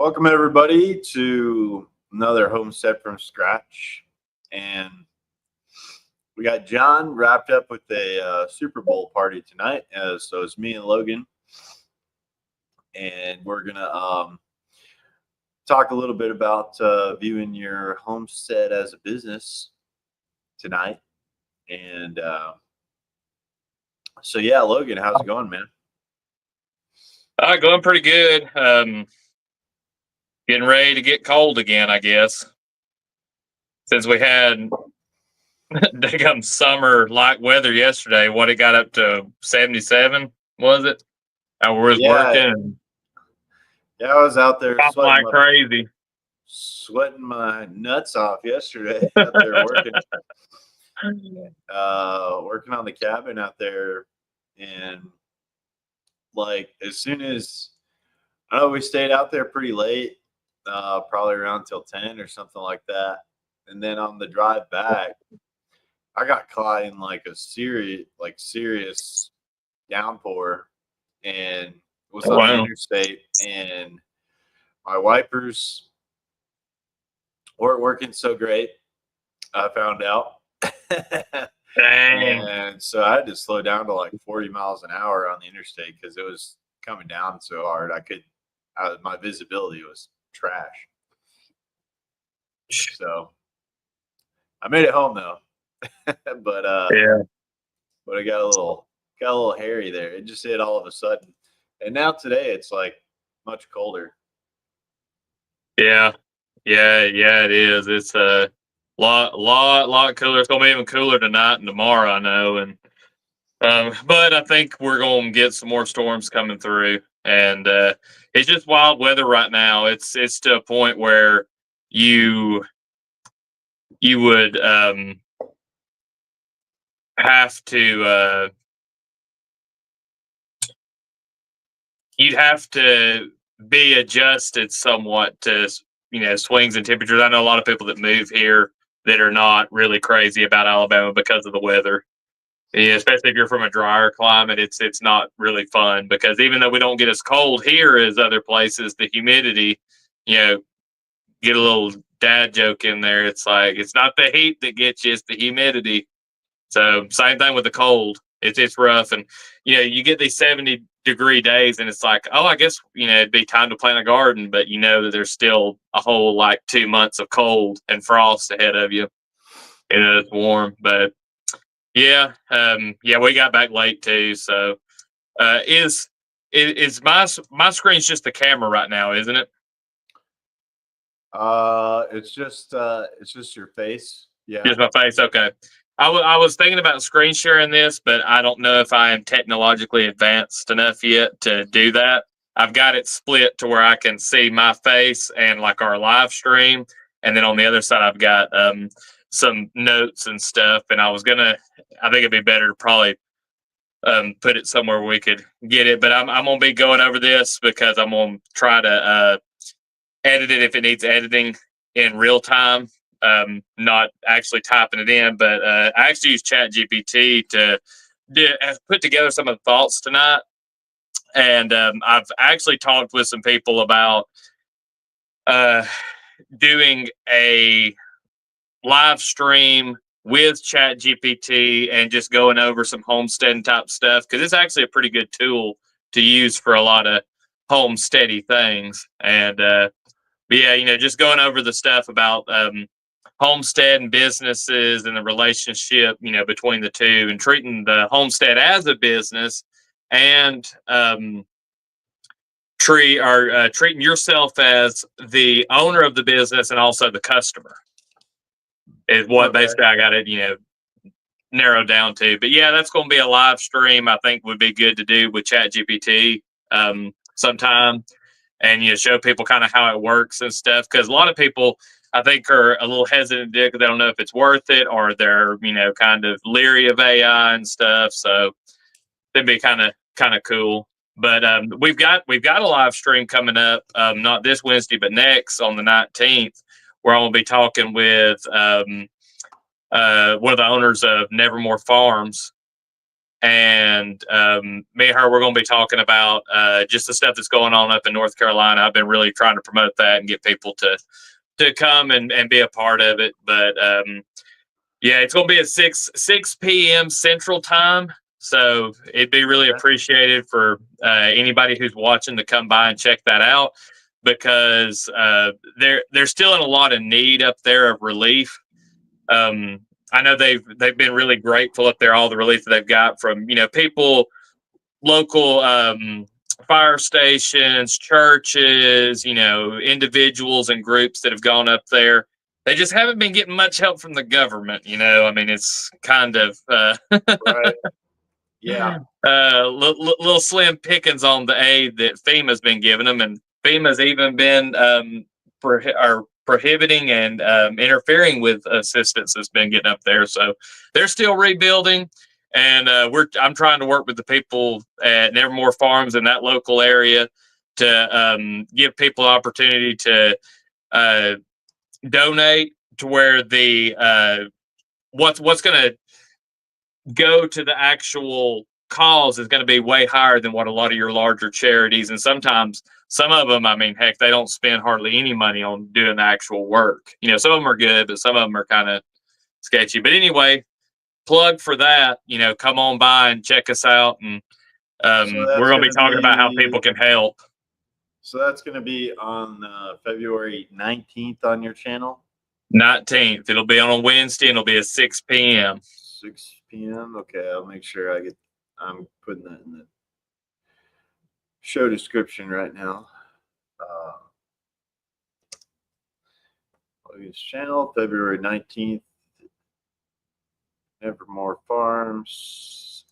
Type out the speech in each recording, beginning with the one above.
Welcome everybody to another Homestead from scratch, and we got John wrapped up with a Super Bowl party tonight. So it's me and Logan, and we're gonna talk a little bit about viewing your homestead as a business tonight. And so yeah, Logan, how's it going, man? Going pretty good. Getting ready to get cold again, I guess. Since we had summer light weather yesterday, what it got up to 77, was it? I was working. Yeah, I was out there sweating my nuts off yesterday out there working. Working on the cabin out there, and like as soon as we stayed out there pretty late, probably around till 10 or something like that, and then on the drive back I got caught in like a serious downpour, and was on the interstate, and my wipers weren't working so great, I found out. Dang. And so I had to slow down to like 40 miles an hour on the interstate because it was coming down so hard. My visibility was trash. So I made it home though. but I got a little hairy there. It just hit all of a sudden. And now today it's like much colder. Yeah, it is. It's a lot cooler. It's gonna be even cooler tonight and tomorrow, I know. And but I think we're gonna get some more storms coming through. And it's just wild weather right now. It's to a point where you would have to you'd have to be adjusted somewhat to swings in temperatures. I know a lot of people that move here that are not really crazy about Alabama because of the weather. Yeah, especially if you're from a drier climate, it's not really fun, because even though we don't get as cold here as other places, the humidity, get a little dad joke in there. It's like, it's not the heat that gets you, it's the humidity. So same thing with the cold. It's rough. And, you get these 70-degree days and it's like, oh, I guess, it'd be time to plant a garden, but you know that there's still a whole 2 months of cold and frost ahead of you. It's warm, but yeah, we got back late too. So, is my screen's just the camera right now, isn't it? It's just your face. Yeah, just my face. Okay. I was thinking about screen sharing this, but I don't know if I am technologically advanced enough yet to do that. I've got it split to where I can see my face and like our live stream, and then on the other side I've got some notes and stuff. And I think it'd be better to probably put it somewhere where we could get it. But I'm gonna be going over this because I'm gonna try to edit it if it needs editing in real time. Not actually typing it in, but I actually use ChatGPT to put together some of the thoughts tonight. And I've actually talked with some people about doing a live stream with ChatGPT and just going over some homesteading type stuff, because it's actually a pretty good tool to use for a lot of homesteady things. And but yeah, just going over the stuff about homestead and businesses and the relationship, between the two, and treating the homestead as a business, and treating yourself as the owner of the business and also the customer is what basically I got it, narrowed down to. But yeah, that's going to be a live stream. I think would be good to do with ChatGPT sometime, and show people kind of how it works and stuff. Because a lot of people, I think, are a little hesitant because they don't know if it's worth it, or they're kind of leery of AI and stuff. So it'd be kind of cool. But we've got a live stream coming up, not this Wednesday, but next on the 19th, where I'm gonna be talking with one of the owners of Nevermore Farms, And me and her, we're going to be talking about just the stuff that's going on up in North Carolina. I've been really trying to promote that and get people to come and be a part of it. But yeah, it's going to be at 6 p.m. Central Time. So it'd be really appreciated for anybody who's watching to come by and check that out, because they're still in a lot of need up there of relief. I know they've been really grateful up there, all the relief that they've got from, people, local fire stations, churches, individuals and groups that have gone up there. They just haven't been getting much help from the government. I mean, it's kind of Right. Yeah. little slim pickings on the aid that FEMA's been giving them, and FEMA's even been prohibiting and interfering with assistance that's been getting up there. So they're still rebuilding, and I'm trying to work with the people at Nevermore Farms in that local area to give people opportunity to donate to where the what's going to go to the actual cause is going to be way higher than what a lot of your larger charities, and sometimes some of them, I mean, heck, they don't spend hardly any money on doing the actual work. Some of them are good, but some of them are kind of sketchy. But anyway, plug for that, come on by and check us out, and we're going to be talking about how people can help. So that's going to be on February 19th on your channel? 19th. It'll be on a Wednesday, and it'll be at 6 p.m. 6 p.m. Okay, I'll make sure I'm putting that in the show description right now. Logan's channel, February 19th. Nevermore Farms,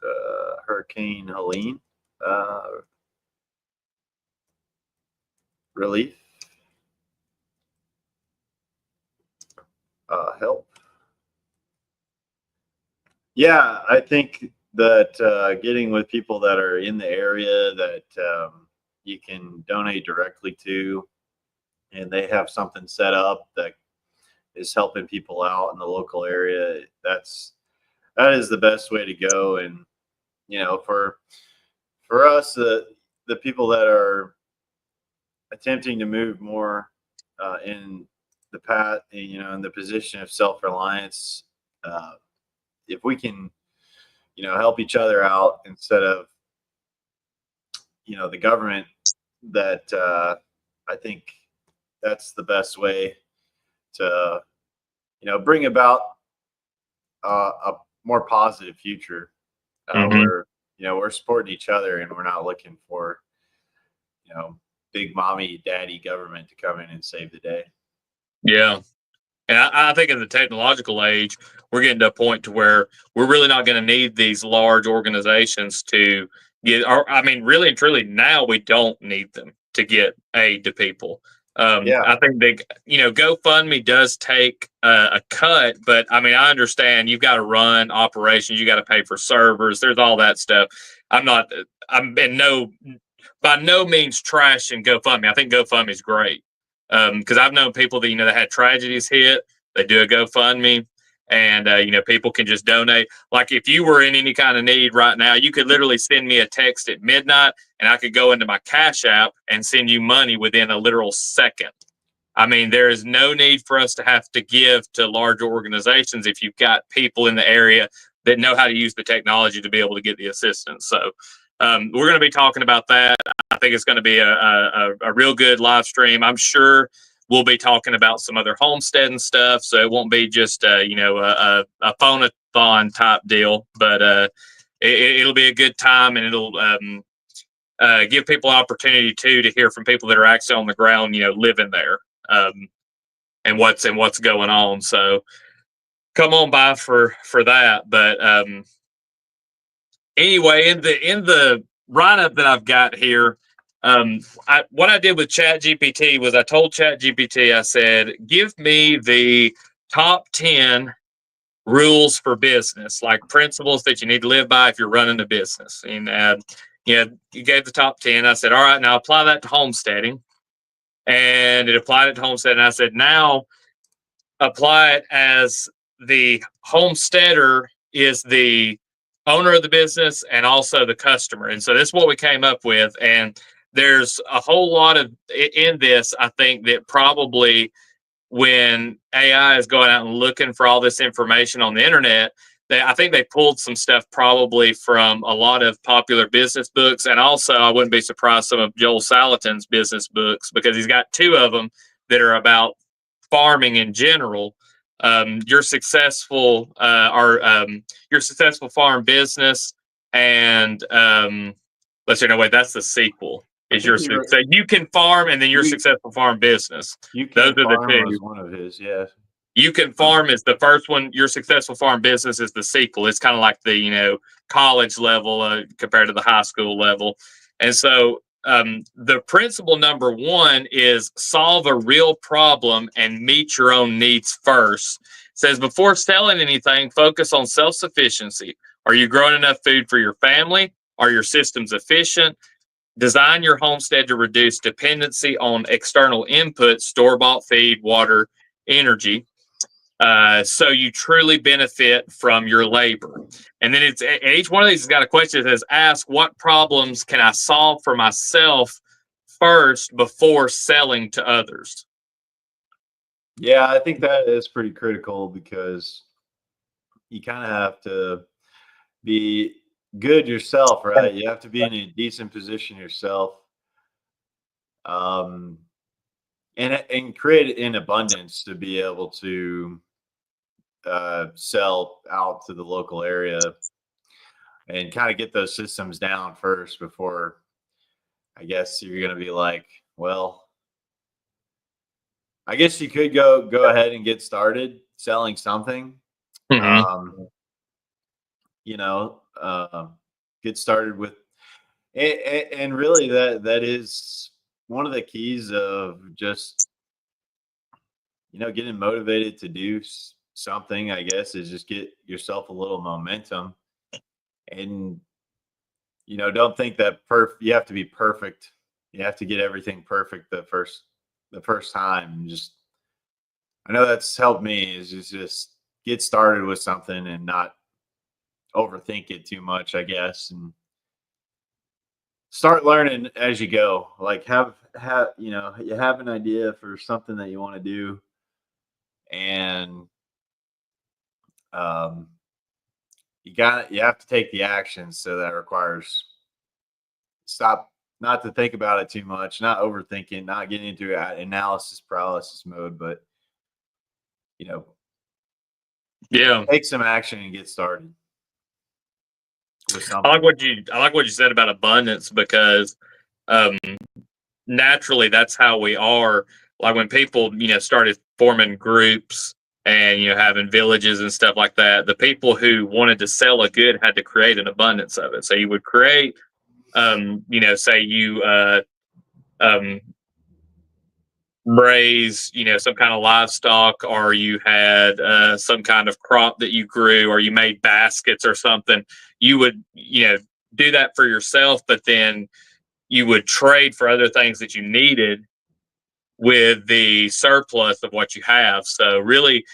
Hurricane Helene Relief. Help. Yeah, I think that getting with people that are in the area that you can donate directly to, and they have something set up that is helping people out in the local area, that is the best way to go. And for us, the people that are attempting to move more in the path, in the position of self-reliance, if we can help each other out instead of the government, that I think that's the best way to bring about a more positive future where we're supporting each other, and we're not looking for big mommy daddy government to come in and save the day. Yeah. And I think in the technological age, we're getting to a point to where we're really not going to need these large organizations to get, I mean, really and truly, now we don't need them to get aid to people. I think GoFundMe does take a cut, but I mean, I understand you've got to run operations, you got to pay for servers, there's all that stuff. I'm by no means trashing GoFundMe. I think GoFundMe is great. Because I've known people that that had tragedies hit, they do a GoFundMe, and people can just donate. Like if you were in any kind of need right now, you could literally send me a text at midnight, and I could go into my Cash App and send you money within a literal second. I mean, there is no need for us to have to give to larger organizations if you've got people in the area that know how to use the technology to be able to get the assistance. So we're going to be talking about that. I think it's going to be a real good live stream. I'm sure we'll be talking about some other homesteading stuff, so it won't be just a phone-a-thon type deal, but it'll be a good time, and it'll give people an opportunity to hear from people that are actually on the ground, living there, and what's going on. So come on by for that. But anyway, in the write-up that I've got here, what I did with ChatGPT was I told ChatGPT, I said, give me the top 10 rules for business, like principles that you need to live by if you're running a business. And you gave the top 10. I said, all right, now apply that to homesteading. And it applied it to homesteading. And I said, now apply it as the homesteader is the owner of the business and also the customer. And so that's what we came up with. And there's a whole lot of in this, I think, that probably when AI is going out and looking for all this information on the internet, I think they pulled some stuff probably from a lot of popular business books. And also, I wouldn't be surprised some of Joel Salatin's business books, because he's got two of them that are about farming in general. Your successful your successful farm business, and let's see, no wait, that's the sequel. Is your so you can farm, and then your successful farm business. Those are the two. Was one of his, yeah. You Can Farm is the first one. Your Successful Farm Business is the sequel. It's kind of like the college level compared to the high school level. And so the principle number one is solve a real problem and meet your own needs first. It says before selling anything, focus on self-sufficiency. Are you growing enough food for your family? Are your systems efficient? Design your homestead to reduce dependency on external inputs, store-bought feed, water, energy. So you truly benefit from your labor. And then each one of these has got a question that says, ask what problems can I solve for myself first before selling to others? Yeah, I think that is pretty critical, because you kind of have to be good yourself, right? You have to be in a decent position yourself. And create in abundance to be able to sell out to the local area, and kind of get those systems down first before, I guess, you're going to be like, well, I guess you could go ahead and get started selling something. Mm-hmm. Get started with, and really that is one of the keys of just, getting motivated to do something, I guess, is just get yourself a little momentum. And don't think that you have to be perfect. You have to get everything perfect the first time. Just, I know that's helped me, is just get started with something and not overthink it too much, I guess, and start learning as you go. Like you have an idea for something that you want to do, and you have to take the action. So that requires not to think about it too much, not overthinking, not getting into analysis paralysis mode, but take some action and get started with something. I like what you said about abundance, because naturally that's how we are. Like when people started forming groups and having villages and stuff like that, the people who wanted to sell a good had to create an abundance of it. So you would create say you raise some kind of livestock, or you had some kind of crop that you grew, or you made baskets or something. You would do that for yourself, but then you would trade for other things that you needed with the surplus of what you have. So really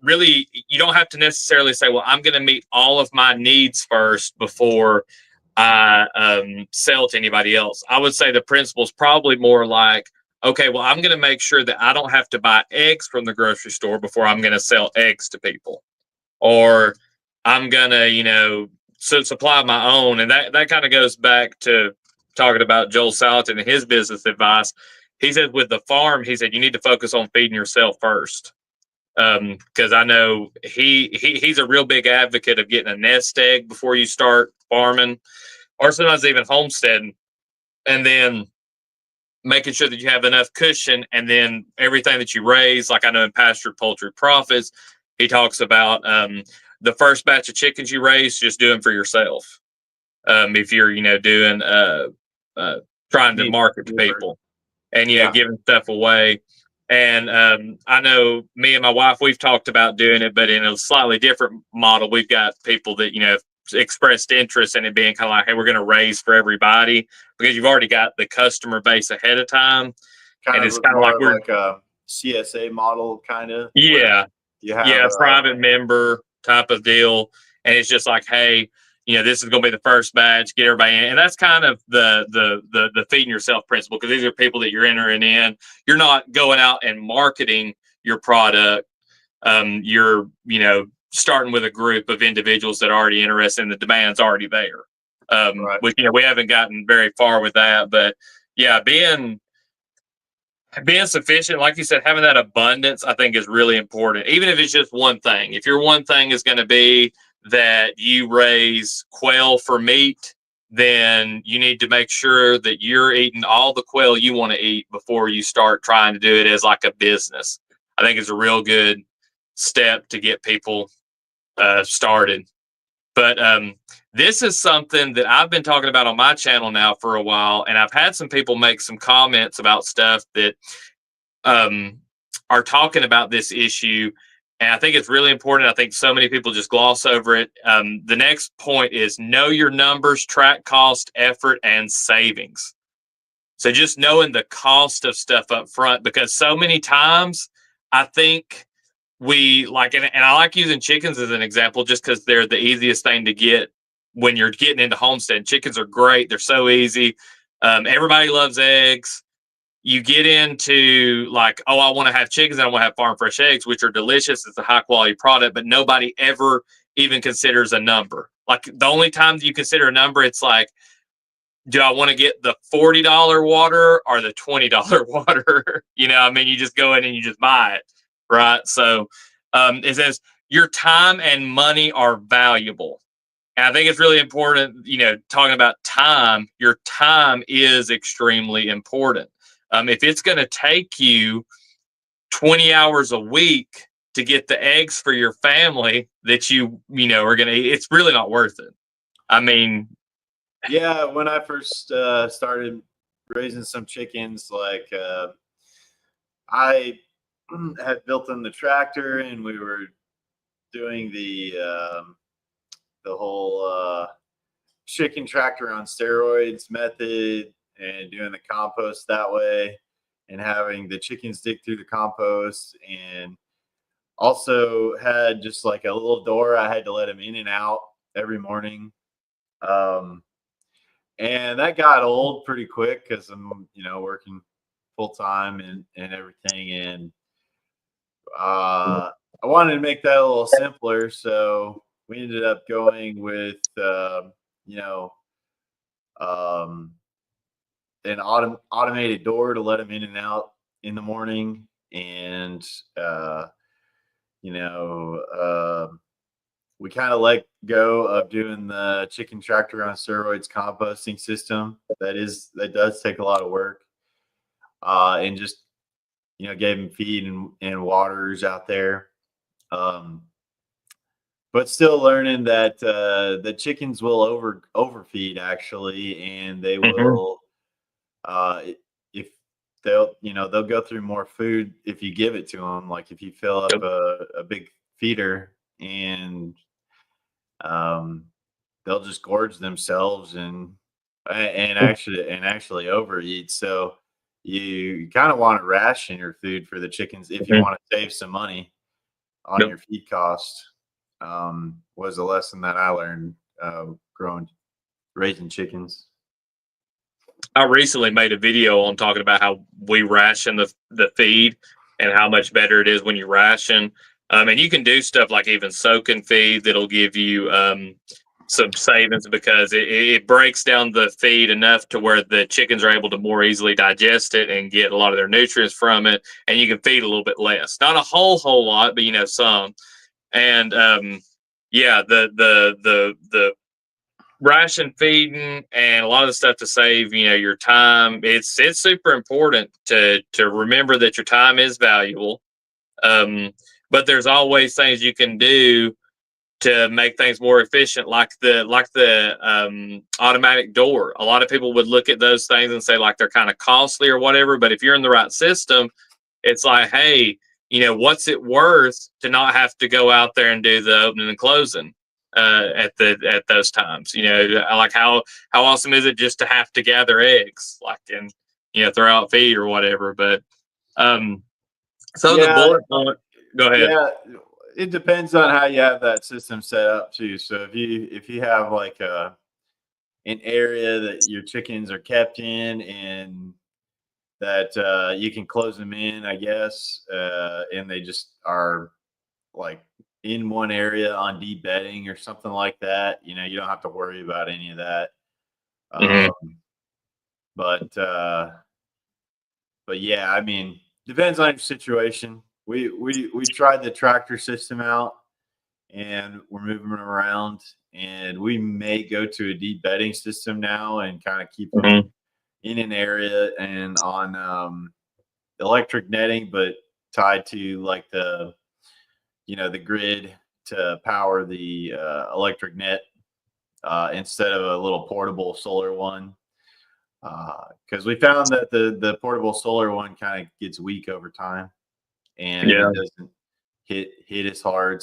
really, you don't have to necessarily say, well, I'm going to meet all of my needs first before I sell to anybody else. I would say the principle is probably more like, okay, well, I'm going to make sure that I don't have to buy eggs from the grocery store before I'm going to sell eggs to people, or I'm going to, supply my own. And that kind of goes back to talking about Joel Salatin and his business advice. He said with the farm, he said, you need to focus on feeding yourself first. Because I know he's a real big advocate of getting a nest egg before you start farming, or sometimes even homesteading, and then making sure that you have enough cushion, and then everything that you raise, like I know in Pastured Poultry Profits, he talks about the first batch of chickens you raise, just do them for yourself. If you're doing trying to market to people, and giving stuff away. And I know me and my wife, we've talked about doing it, but in a slightly different model. We've got people that, expressed interest in it being kind of like, hey, we're going to raise for everybody, because you've already got the customer base ahead of time. And it's kind of like a CSA model, kind of. Yeah. Private member type of deal. and it's just like, hey, this is going to be the first batch, get everybody in. And that's kind of the feeding yourself principle, because these are people that you're entering in. You're not going out and marketing your product. You're, starting with a group of individuals that are already interested, and the demand's already there. Right. Which, we haven't gotten very far with that, but yeah, being sufficient, like you said, having that abundance, I think, is really important. Even if it's just one thing. If your one thing is going to be that you raise quail for meat, then you need to make sure that you're eating all the quail you want to eat before you start trying to do it as like a business. I think it's a real good step to get people started. But this is something that I've been talking about on my channel now for a while, and I've had some people make some comments about stuff that are talking about this issue, and I think it's really important. I think so many people just gloss over it. The next point is know your numbers, track cost, effort, and savings. So just knowing the cost of stuff up front, because so many times I think we like, and I like using chickens as an example just because they're the easiest thing to get when you're getting into homestead. Chickens are great. They're so easy. Everybody loves eggs. You get into like, oh, I want to have chickens and I want to have farm fresh eggs, which are delicious. It's a high quality product, but nobody ever even considers a number. Like the only time you consider a number, it's like, do I want to get the $40 water or the $20 water? You just go in and you just buy it. Right. So it says your time and money are valuable. And I think it's really important, talking about time, your time is extremely important. If it's going to take you 20 hours a week to get the eggs for your family that are going to eat, it's really not worth it. Yeah, when I first started raising some chickens, like I had built them the tractor, and we were doing the whole chicken tractor on steroids method, and doing the compost that way, and having the chickens dig through the compost, and also had just like a little door I had to let them in and out every morning. And that got old pretty quick because I'm, working full time and everything. And I wanted to make that a little simpler. So we ended up going with, an automated door to let them in and out in the morning. And, we kind of let go of doing the chicken tractor on steroids composting system. That does take a lot of work. And just, gave them feed and waters out there. But still learning that the chickens will overfeed actually, and they will, if they'll go through more food if you give it to them. Like if you fill up a big feeder, and they'll just gorge themselves and actually overeat. So you kind of want to ration your food for the chickens if you want to save some money on your feed cost. Was a lesson that I learned raising chickens. I recently made a video on talking about how we ration the feed and how much better it is when you ration. And you can do stuff like even soak and feed that'll give you some savings, because it breaks down the feed enough to where the chickens are able to more easily digest it and get a lot of their nutrients from it. And you can feed a little bit less, not a whole lot, but some. And the ration feeding and a lot of the stuff to save, your time. It's super important to remember that your time is valuable. But there's always things you can do to make things more efficient, like the automatic door. A lot of people would look at those things and say like they're kind of costly or whatever. But if you're in the right system, it's like, hey, what's it worth to not have to go out there and do the opening and closing at those times? Like how awesome is it just to have to gather eggs, like, and throw out feed or whatever. But the bullet point. Go ahead. Yeah, it depends on how you have that system set up too. So if you have like an area that your chickens are kept in and that you can close them in, I guess, and they just are like in one area on deep bedding or something like that. You don't have to worry about any of that. Hmm. Um, but yeah, I mean, depends on your situation. We tried the tractor system out, and we're moving them around, and we may go to a deep bedding system now and kind of keep them Hmm. in an area and on electric netting, but tied to like the grid to power the electric net instead of a little portable solar one. Because we found that the portable solar one kind of gets weak over time, and Yeah. it doesn't hit as hard.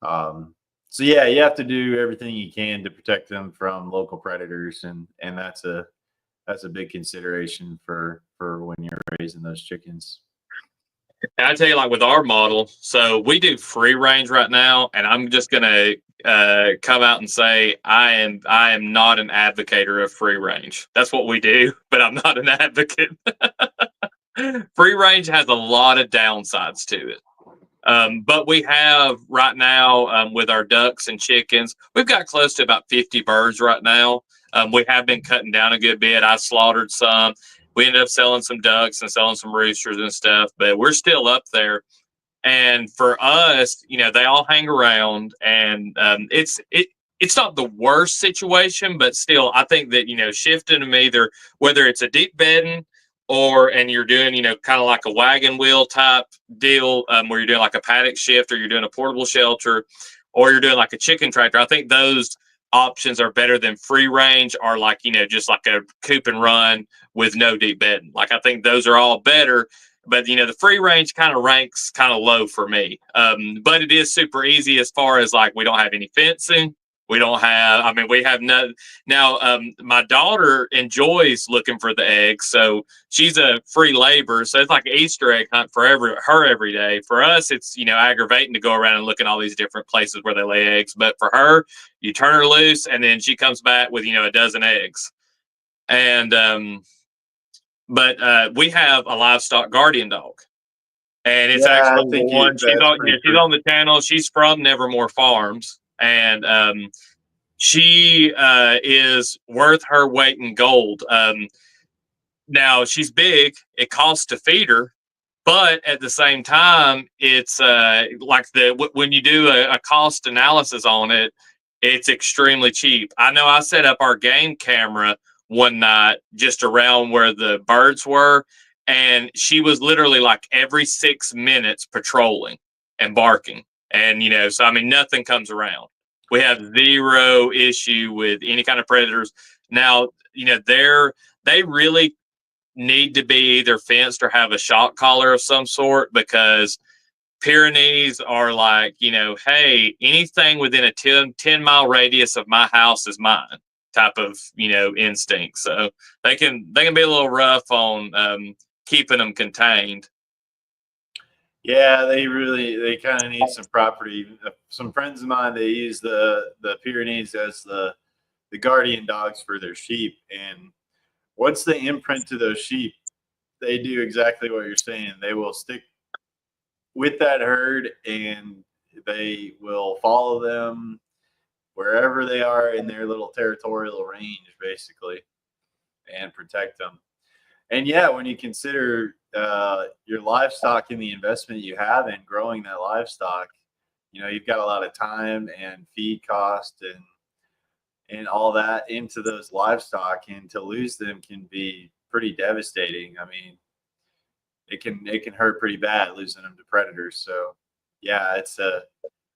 Um, so yeah, you have to do everything you can to protect them from local predators, and that's a big consideration for when you're raising those chickens. And I tell you, like with our model, so we do free range right now, and I'm just gonna come out and say I am not an advocate of free range. That's what we do, but I'm not an advocate. Free range has a lot of downsides to it. But we have right now with our ducks and chickens, we've got close to about 50 birds right now. We have been cutting down a good bit. I slaughtered some. We ended up selling some ducks and selling some roosters and stuff, but we're still up there. And for us, they all hang around, and it's not the worst situation, but still, I think that shifting them either whether it's a deep bedding and you're doing kind of like a wagon wheel type deal where you're doing like a paddock shift or you're doing a portable shelter or you're doing like a chicken tractor. I think those options are better than free range or like just like a coop and run with no deep bedding. Like I think those are all better, but the free range kind of ranks kind of low for me. But it is super easy as far as like we don't have any fencing. We don't have. I mean, we have no now. My daughter enjoys looking for the eggs, so she's a free labor. So it's like an Easter egg hunt for her every day. For us, it's aggravating to go around and look at all these different places where they lay eggs. But for her, you turn her loose, and then she comes back with a dozen eggs. And but we have a livestock guardian dog, and it's Yeah, I actually the think one she's that's on. pretty She's on the channel. She's from Nevermore Farms, and she is worth her weight in gold. Now she's big. It costs to feed her, but at the same time, it's like when you do a cost analysis on it, it's extremely cheap. I know I set up our game camera one night just around where the birds were, and she was literally like every 6 minutes patrolling and barking. And so I mean, nothing comes around. We have zero issue with any kind of predators. Now, they really need to be either fenced or have a shock collar of some sort because Pyrenees are like, hey, anything within a 10-mile radius of my house is mine type of, instinct. So they can be a little rough on keeping them contained. Yeah, they kind of need some property. Some friends of mine, they use the Pyrenees as the guardian dogs for their sheep, and once they imprint to those sheep, they do exactly what you're saying. They will stick with that herd, and they will follow them wherever they are in their little territorial range, basically, and protect them. And yeah, when you consider your livestock and the investment you have in growing that livestock, you've got a lot of time and feed cost and all that into those livestock, and to lose them can be pretty devastating. I mean, it can hurt pretty bad losing them to predators. So yeah, it's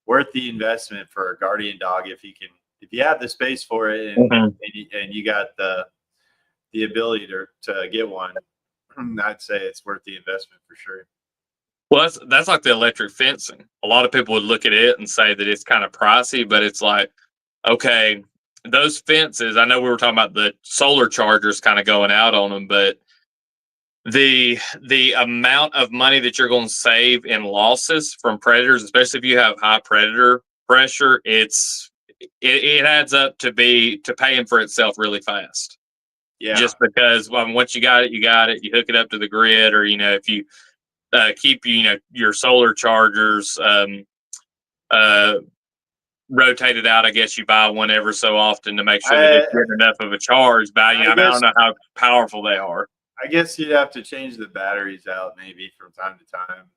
worth the investment for a guardian dog if you have the space for it, Mhm. and you got the ability to get one. I'd say it's worth the investment for sure. Well, that's like the electric fencing. A lot of people would look at it and say that it's kind of pricey, but it's like, okay, those fences. I know we were talking about the solar chargers kind of going out on them, but the amount of money that you're going to save in losses from predators, especially if you have high predator pressure, it adds up to paying for itself really fast. Yeah. Just because once you got it, you got it. You hook it up to the grid, or if you keep your solar chargers rotated out. I guess you buy one ever so often to make sure that it's getting enough of a charge. But I don't know how powerful they are. I guess you'd have to change the batteries out maybe from time to time.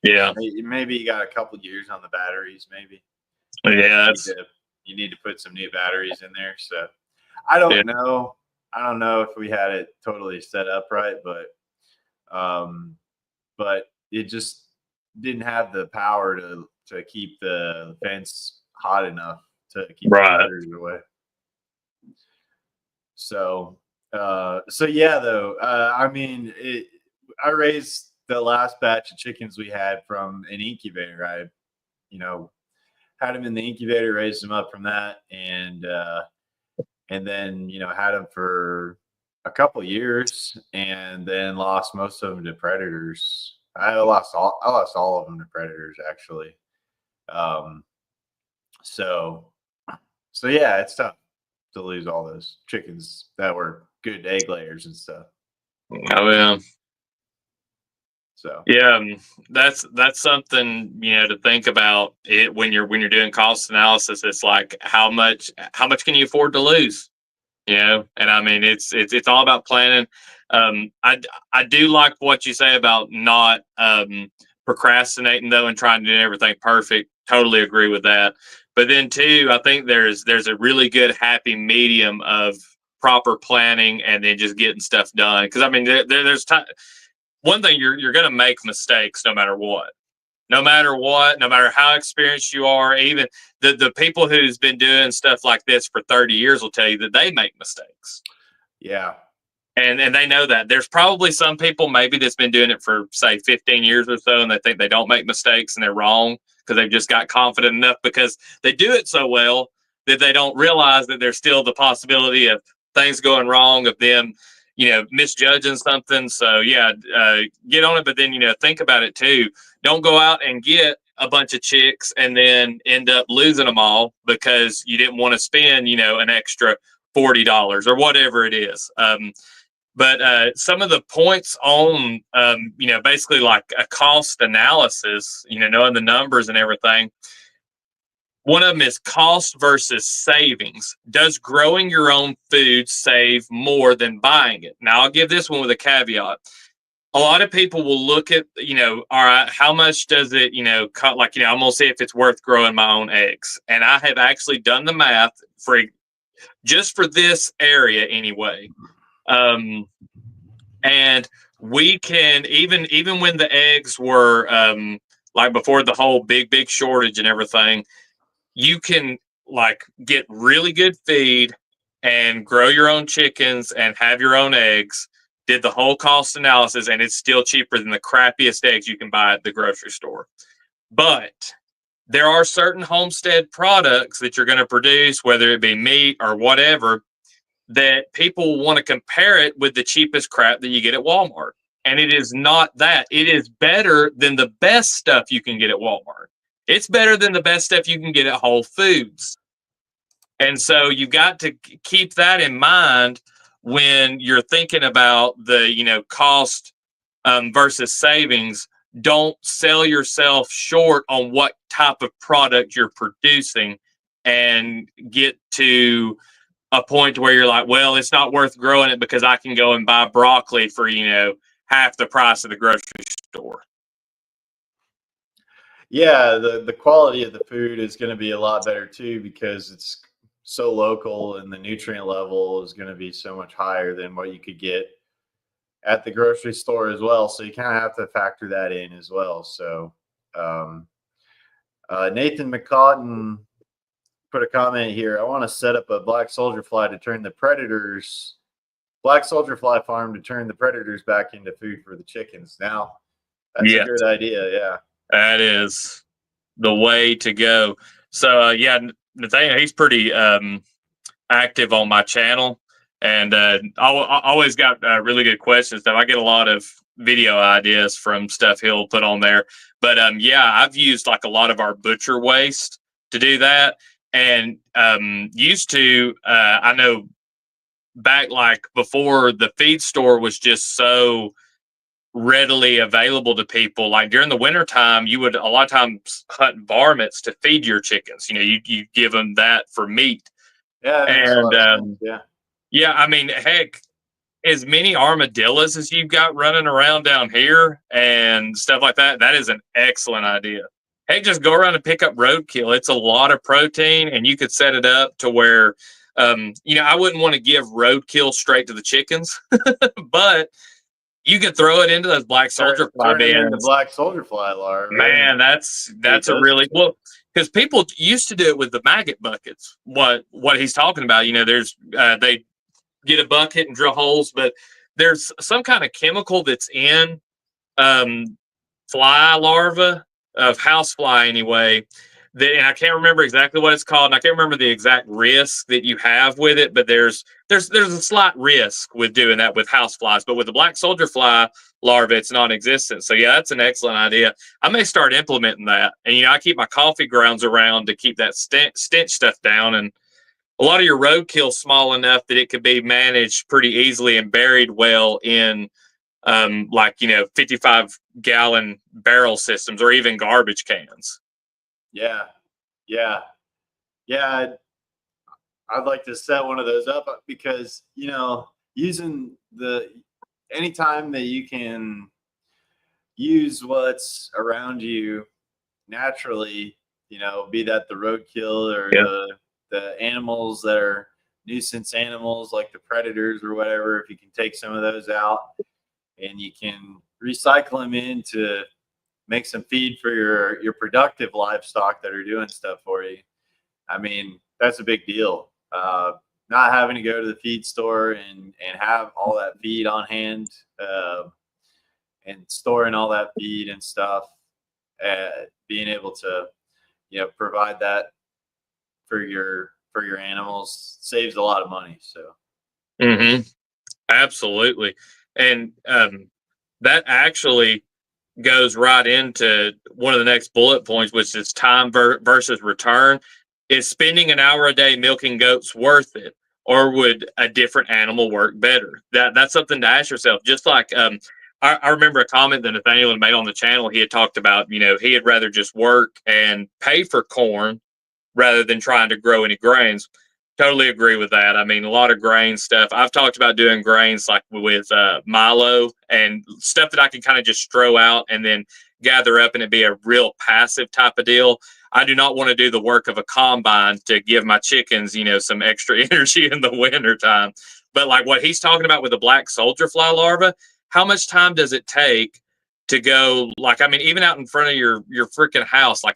Yeah. Maybe you got a couple years on the batteries, maybe. Yeah. You need to put some new batteries in there. So I don't know. I don't know if we had it totally set up right, but it just didn't have the power to keep the fence hot enough to keep the predators away. So yeah, though, I mean, I raised the last batch of chickens we had from an incubator. I, had them in the incubator, raised them up from that, and then had them for a couple of years, and then lost most of them to predators. I lost all of them to predators, actually. So yeah, it's tough to lose all those chickens that were good egg layers and stuff. Oh yeah. So yeah, that's something to think about it when you're doing cost analysis. It's like how much can you afford to lose? And I mean it's all about planning. I do like what you say about not procrastinating though and trying to do everything perfect. Totally agree with that. But then too, I think there's a really good happy medium of proper planning and then just getting stuff done. Because I mean there's time. One thing, you're going to make mistakes no matter what. No matter how experienced you are. Even the people who's been doing stuff like this for 30 years will tell you that they make mistakes. Yeah. And they know that. There's probably some people maybe that's been doing it for, say, 15 years or so, and they think they don't make mistakes, and they're wrong because they've just got confident enough because they do it so well that they don't realize that there's still the possibility of things going wrong, of them misjudging something. So yeah, get on it, but then think about it too. Don't go out and get a bunch of chicks and then end up losing them all because you didn't want to spend an extra $40 or whatever it is. But some of the points on basically like a cost analysis, knowing the numbers and everything. One of them is cost versus savings. Does growing your own food save more than buying it? Now, I'll give this one with a caveat. A lot of people will look at, all right, how much does it, cut? Like, I'm going to see if it's worth growing my own eggs. And I have actually done the math just for this area anyway. And we can, even when the eggs were, like before the whole big shortage and everything, you can like get really good feed and grow your own chickens and have your own eggs. Did the whole cost analysis, and it's still cheaper than the crappiest eggs you can buy at the grocery store. But there are certain Homestead products that you're going to produce, whether it be meat or whatever, that people want to compare it with the cheapest crap that you get at Walmart. And it is not that. It is better than the best stuff you can get at Walmart. It's better than the best stuff you can get at Whole Foods. And so you got to keep that in mind when you're thinking about the, cost versus savings. Don't sell yourself short on what type of product you're producing and get to a point where you're like, well, it's not worth growing it because I can go and buy broccoli for, half the price of the grocery store. Yeah, the quality of the food is going to be a lot better too because it's so local and the nutrient level is going to be so much higher than what you could get at the grocery store as well. So you kind of have to factor that in as well. So Nathan McCaughton put a comment here. I want to set up a black soldier fly to turn the predators, black soldier fly farm to turn the predators back into food for the chickens. Now, that's a good idea. Yeah. That is the way to go. So, yeah, Nathaniel, he's pretty active on my channel. And I always got really good questions. Stuff. I get a lot of video ideas from stuff he'll put on there. But yeah, I've used like a lot of our butcher waste to do that. And used to, I know back like before the feed store was just so readily available to people, like during the wintertime, you would a lot of times hunt varmints to feed your chickens. You know, you give them that for meat. Yeah, that makes a And lot of sense. Yeah. yeah, I mean, heck, as many armadillos as you've got running around down here and stuff like that, that is an excellent idea. Hey, just go around and pick up roadkill. It's a lot of protein, and you could set it up to where, you know, I wouldn't want to give roadkill straight to the chickens, but you could throw it into those black soldier fly Turn it into bins. black soldier fly larvae. Man, that's a really well, because people used to do it with the maggot buckets. What he's talking about, you know, there's they get a bucket and drill holes, but there's some kind of chemical that's in fly larvae of housefly anyway. That, and I can't remember exactly what it's called, and I can't remember the exact risk that you have with it. But there's a slight risk with doing that with houseflies. But with the black soldier fly larvae, it's non-existent. So yeah, that's an excellent idea. I may start implementing that. And you know, I keep my coffee grounds around to keep that stench stuff down. And a lot of your roadkill small enough that it could be managed pretty easily and buried well in like, you know, 55-gallon barrel systems or even garbage cans. Yeah. I'd like to set one of those up because, you know, using anytime that you can use what's around you naturally, you know, be that the roadkill or the animals that are nuisance animals like the predators or whatever, if you can take some of those out and you can recycle them in to make some feed for your productive livestock that are doing stuff for you. I mean, that's a big deal. Not having to go to the feed store and have all that feed on hand, and storing all that feed and stuff, being able to, you know, provide that for your animals saves a lot of money. So Absolutely. And that actually goes right into one of the next bullet points, which is time versus return. Is spending an hour a day milking goats worth it, or would a different animal work better? That's something to ask yourself. Just like I remember a comment that Nathaniel had made on the channel. He had talked about, you know, he'd rather just work and pay for corn rather than trying to grow any grains. Totally agree with that. I mean, a lot of grain stuff. I've talked about doing grains like with Milo and stuff that I can kind of just throw out and then gather up and it be a real passive type of deal. I do not want to do the work of a combine to give my chickens, you know, some extra energy in the winter time. But like what he's talking about with the black soldier fly larva, how much time does it take to go? Like, I mean, even out in front of your freaking house, like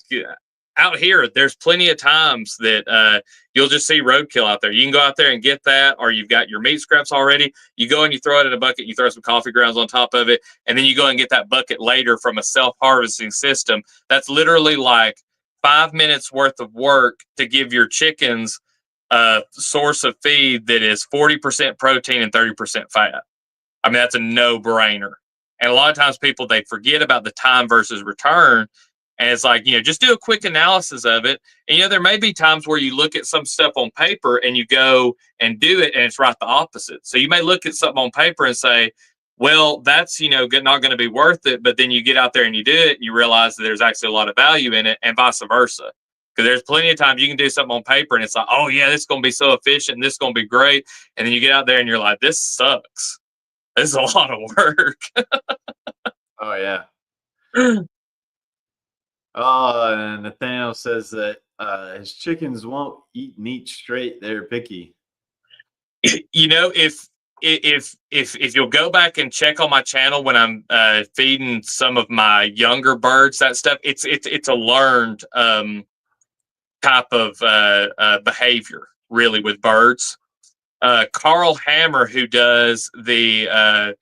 out here, there's plenty of times that you'll just see roadkill out there. You can go out there and get that, or you've got your meat scraps already. You go and you throw it in a bucket, you throw some coffee grounds on top of it, and then you go and get that bucket later from a self-harvesting system. That's literally like 5 minutes worth of work to give your chickens a source of feed that is 40% protein and 30% fat. I mean, that's a no-brainer. And a lot of times people, they forget about the time versus return. And it's like, you know, just do a quick analysis of it. And, you know, there may be times where you look at some stuff on paper and you go and do it and it's right the opposite. So you may look at something on paper and say, well, that's, you know, not going to be worth it. But then you get out there and you do it and you realize that there's actually a lot of value in it, and vice versa. Because there's plenty of times you can do something on paper and it's like, oh, yeah, this is going to be so efficient and this is going to be great. And then you get out there and you're like, this sucks. This is a lot of work. Oh, yeah. Oh, and Nathaniel says that his chickens won't eat meat straight. They're picky. You know, if you'll go back and check on my channel when I'm feeding some of my younger birds, that stuff, it's a learned type of behavior, really, with birds. Carl Hammer, who does the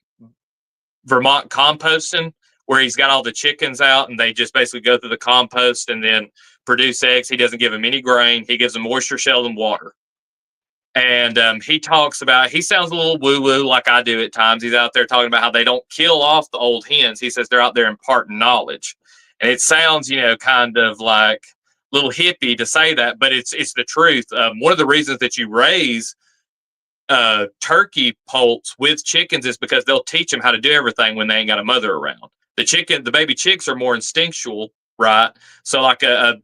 Vermont composting, where he's got all the chickens out and they just basically go through the compost and then produce eggs. He doesn't give them any grain. He gives them moisture, shell, and water. And he talks about, he sounds a little woo-woo like I do at times. He's out there talking about how they don't kill off the old hens. He says they're out there imparting knowledge. And it sounds, kind of like a little hippie to say that, but it's the truth. One of the reasons that you raise turkey poults with chickens is because they'll teach them how to do everything when they ain't got a mother around. The baby chicks are more instinctual, right? So like a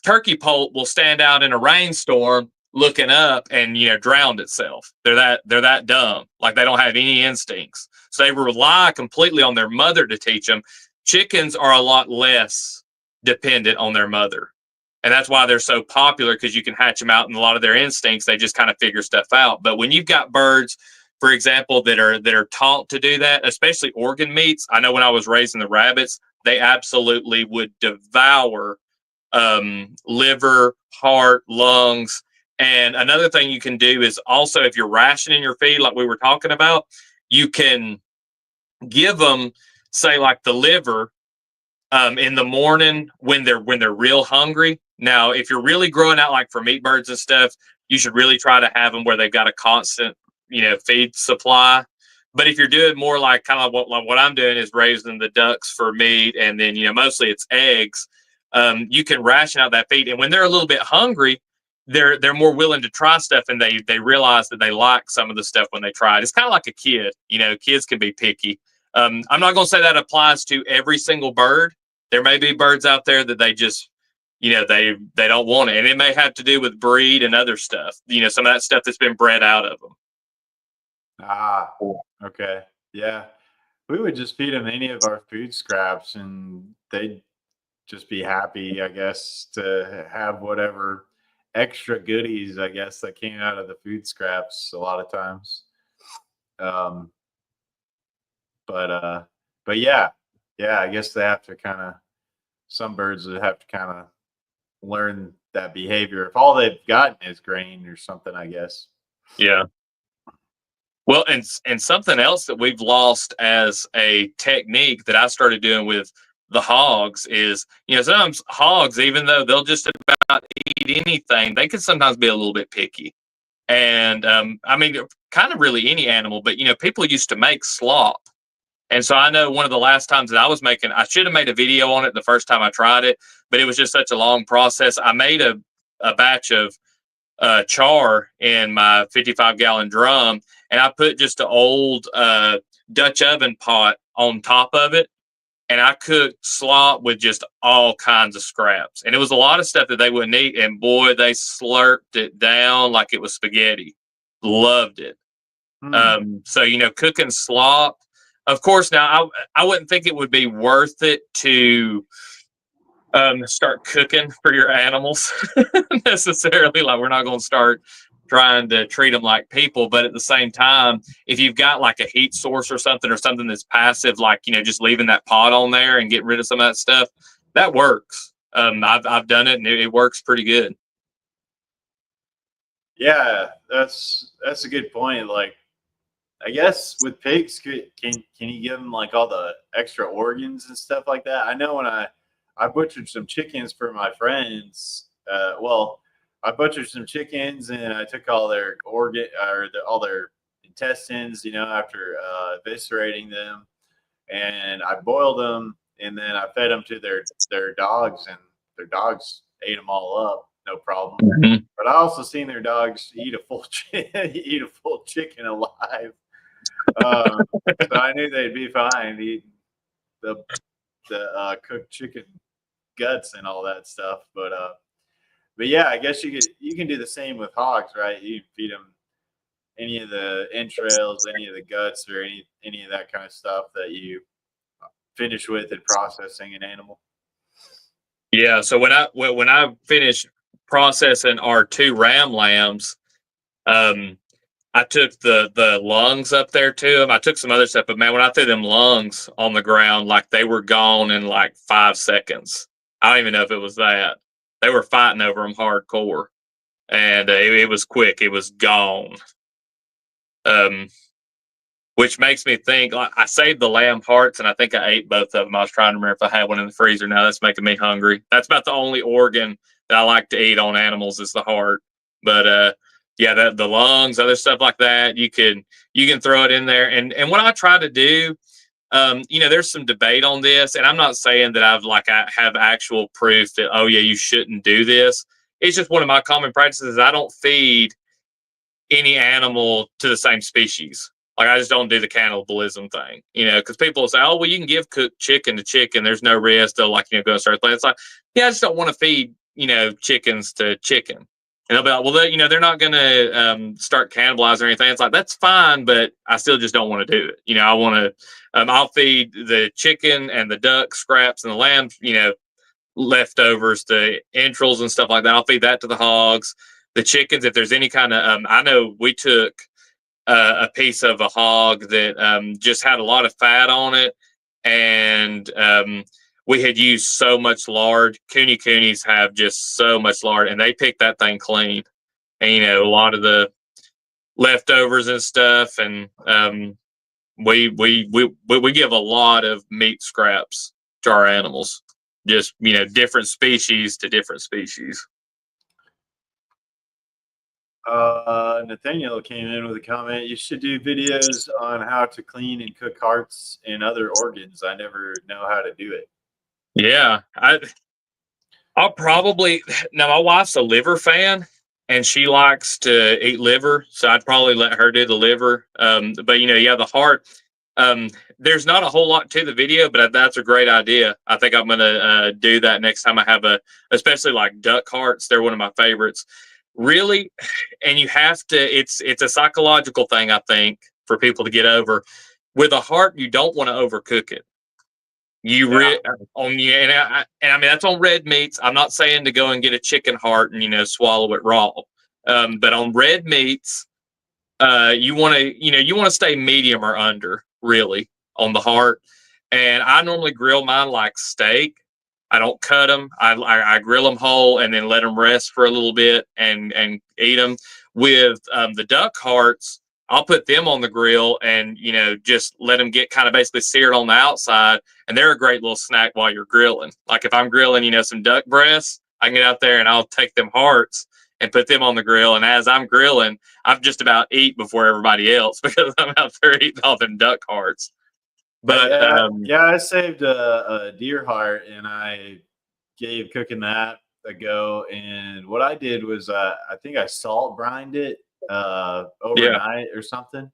turkey poult will stand out in a rainstorm looking up and drown itself. They're that dumb. Like they don't have any instincts. So they rely completely on their mother to teach them. Chickens are a lot less dependent on their mother. And that's why they're so popular, because you can hatch them out and a lot of their instincts, they just kind of figure stuff out. But when you've got birds, for example, that are taught to do that, especially organ meats. I know when I was raising the rabbits, they absolutely would devour liver, heart, lungs. And another thing you can do is also, if you're rationing your feed, like we were talking about, you can give them, say, like the liver in the morning when they're real hungry. Now, if you're really growing out like for meat birds and stuff, you should really try to have them where they've got a constant, feed supply. But if you're doing more like kind of what I'm doing is raising the ducks for meat, and then mostly it's eggs. You can ration out that feed, and when they're a little bit hungry, they're more willing to try stuff, and they realize that they like some of the stuff when they try it. It's kind of like a kid. Kids can be picky. I'm not going to say that applies to every single bird. There may be birds out there that they just, they don't want it, and it may have to do with breed and other stuff. Some of that stuff that's been bred out of them. Ah, okay, yeah. We would just feed them any of our food scraps, and they'd just be happy, I guess, to have whatever extra goodies, I guess, that came out of the food scraps a lot of times. Um, but yeah, I guess they have to some birds would have to kind of learn that behavior if all they've gotten is grain or something, I guess. Yeah. Well, and something else that we've lost as a technique that I started doing with the hogs is, sometimes hogs, even though they'll just about eat anything, they can sometimes be a little bit picky. And I mean, kind of really any animal, but people used to make slop. And so I know one of the last times that I should have made a video on it the first time I tried it, but it was just such a long process. I made a batch of char in my 55-gallon drum, and I put just an old Dutch oven pot on top of it, and I cooked slop with just all kinds of scraps. And it was a lot of stuff that they wouldn't eat, and boy, they slurped it down like it was spaghetti. Loved it. So, cooking slop, of course, now I wouldn't think it would be worth it to start cooking for your animals necessarily. Like, we're not going to start trying to treat them like people, but at the same time, if you've got like a heat source or something that's passive, like just leaving that pot on there and getting rid of some of that stuff, that works. I've done it, and it works pretty good. Yeah, that's a good point. Like, I guess with pigs, can you give them like all the extra organs and stuff like that? I know when I butchered some chickens for my friends. I butchered some chickens, and I took all their all their intestines, after eviscerating them, and I boiled them, and then I fed them to their dogs, and their dogs ate them all up, no problem. Mm-hmm. But I also seen their dogs eat a full chicken alive. So I knew they'd be fine eating the cooked chicken guts and all that stuff. But yeah, I guess you can do the same with hogs, right? You can feed them any of the entrails, any of the guts, or any of that kind of stuff that you finish with in processing an animal. Yeah. So when I finished processing our 2 ram lambs, I took the lungs up there to them. I took some other stuff, but man, when I threw them lungs on the ground, like they were gone in like 5 seconds. I don't even know if it was that. They were fighting over them hardcore, and it was quick. It was gone. Which makes me think, like, I saved the lamb hearts, and I think I ate both of them. I was trying to remember if I had one in the freezer. Now that's making me hungry. That's about the only organ that I like to eat on animals is the heart. But yeah, the lungs, other stuff like that, you can throw it in there. And what I try to do, there's some debate on this, and I'm not saying that I have actual proof that, oh yeah, you shouldn't do this. It's just one of my common practices. I don't feed any animal to the same species. Like, I just don't do the cannibalism thing, because people will say, oh, well, you can give cooked chicken to chicken. There's no risk. They'll go and start playing. It's like, yeah, I just don't want to feed, chickens to chicken. And they'll be like, well, they're not going to start cannibalizing or anything. It's like, that's fine, but I still just don't want to do it. I want to, I'll feed the chicken and the duck scraps and the lamb, leftovers, the entrails and stuff like that. I'll feed that to the hogs. The chickens, if there's any kind of, I know we took a piece of a hog that just had a lot of fat on it, and we had used so much lard. Coonies have just so much lard, and they picked that thing clean. And a lot of the leftovers and stuff, and we give a lot of meat scraps to our animals. Just different species to different species. Nathaniel came in with a comment. You should do videos on how to clean and cook hearts and other organs. I never know how to do it. Yeah, I'll probably, now my wife's a liver fan and she likes to eat liver, so I'd probably let her do the liver. But yeah, the heart. There's not a whole lot to the video, but that's a great idea. I think I'm gonna do that next time I have especially like duck hearts. They're one of my favorites. Really, and you have to, it's a psychological thing, I think, for people to get over. With a heart, you don't want to overcook it. I mean, that's on red meats. I'm not saying to go and get a chicken heart and swallow it raw. But on red meats, you want to stay medium or under, really, on the heart. And I normally grill mine like steak. I don't cut them. I grill them whole and then let them rest for a little bit and eat them. With the duck hearts, I'll put them on the grill and just let them get kind of basically seared on the outside, and they're a great little snack while you're grilling. Like if I'm grilling some duck breasts, I can get out there and I'll take them hearts and put them on the grill, and as I'm grilling, I've just about eat before everybody else because I'm out there eating all them duck hearts. But I saved a deer heart and I gave cooking that a go. And what I did was I think I salt brined it overnight or something,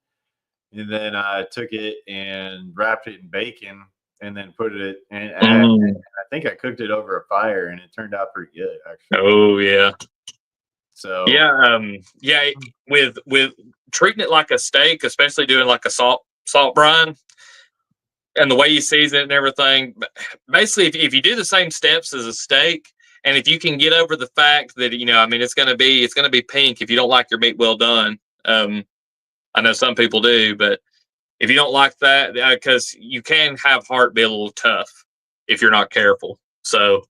and then I took it and wrapped it in bacon and then put it and I think I cooked it over a fire and it turned out pretty good, actually. Oh yeah. So with treating it like a steak, especially doing like a salt brine, and the way you season it and everything, basically, if you do the same steps as a steak, and if you can get over the fact that it's going to be pink if you don't like your meat well done. I know some people do, but if you don't like that, because you can have heart be a little tough if you're not careful. So,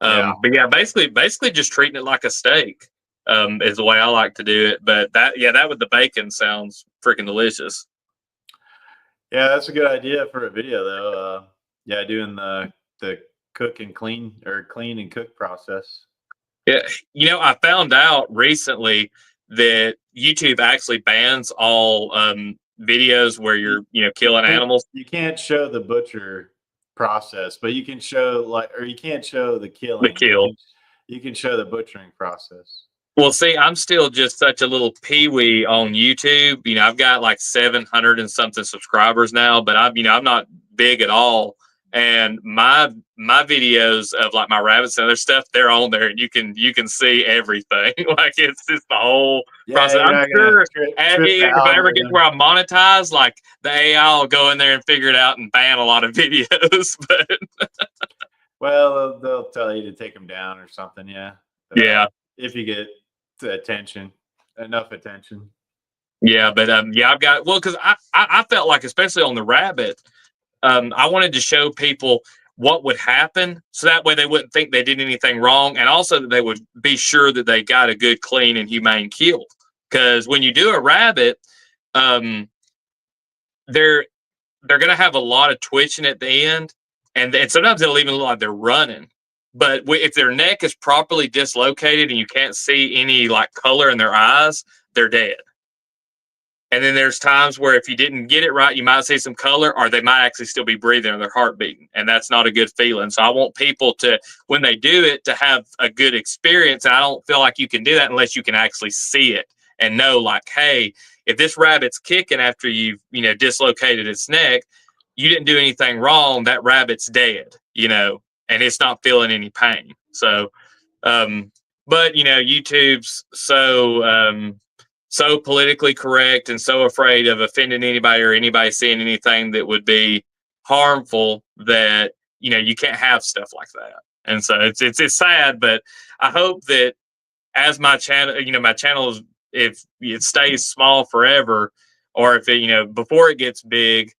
but yeah, basically just treating it like a steak is the way I like to do it. But that with the bacon sounds freaking delicious. Yeah, that's a good idea for a video, though. Doing the cook and clean or clean and cook process. Yeah, I found out recently that YouTube actually bans all videos where you're killing animals. You can't show the butcher process, but you can show you can't show the killing. The kill. You can show the butchering process. Well, see, I'm still just such a little peewee on YouTube. I've got like 700 and something subscribers now, but I'm not big at all. And my videos of like my rabbits and other stuff, they're on there, and you can see everything. Like it's just the whole process. I'm sure if I ever get where I monetize, like the AI will go in there and figure it out and ban a lot of videos. But well, they'll tell you to take them down or something. Yeah. If you get enough attention. Yeah, but I've got because I felt like, especially on the rabbit, I wanted to show people what would happen, so that way they wouldn't think they did anything wrong, and also that they would be sure that they got a good, clean, and humane kill. Because when you do a rabbit, they're going to have a lot of twitching at the end, and sometimes it'll even look like they're running. But if their neck is properly dislocated and you can't see any like color in their eyes, they're dead. And then there's times where if you didn't get it right, you might see some color, or they might actually still be breathing or their heart beating. And that's not a good feeling. So I want people to, when they do it, to have a good experience. And I don't feel like you can do that unless you can actually see it and know, like, hey, if this rabbit's kicking after you've, dislocated its neck, you didn't do anything wrong. That rabbit's dead, and it's not feeling any pain. So, but YouTube's so politically correct and so afraid of offending anybody or anybody seeing anything that would be harmful that you can't have stuff like that. And so it's sad, but I hope that as my channel, my channel is, if it stays small forever, or if it, before it gets big,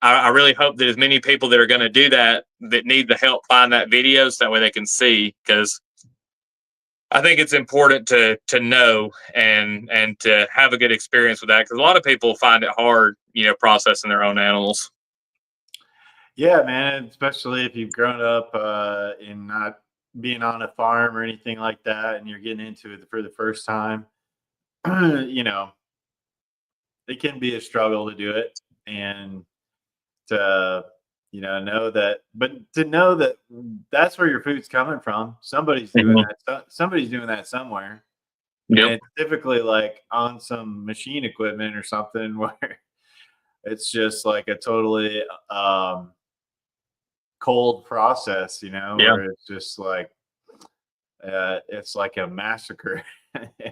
I really hope that as many people that are going to do that need the help find that video, so that way they can see, because I think it's important to know and to have a good experience with that, because a lot of people find it hard, processing their own animals. Yeah, man, especially if you've grown up in not being on a farm or anything like that, and you're getting into it for the first time. It can be a struggle to do it, and to know that, but to know that that's where your food's coming from. Somebody's doing that. Somebody's doing that somewhere. Yep. And it's typically like on some machine equipment or something where it's just like a totally cold process, where it's just like it's like a massacre.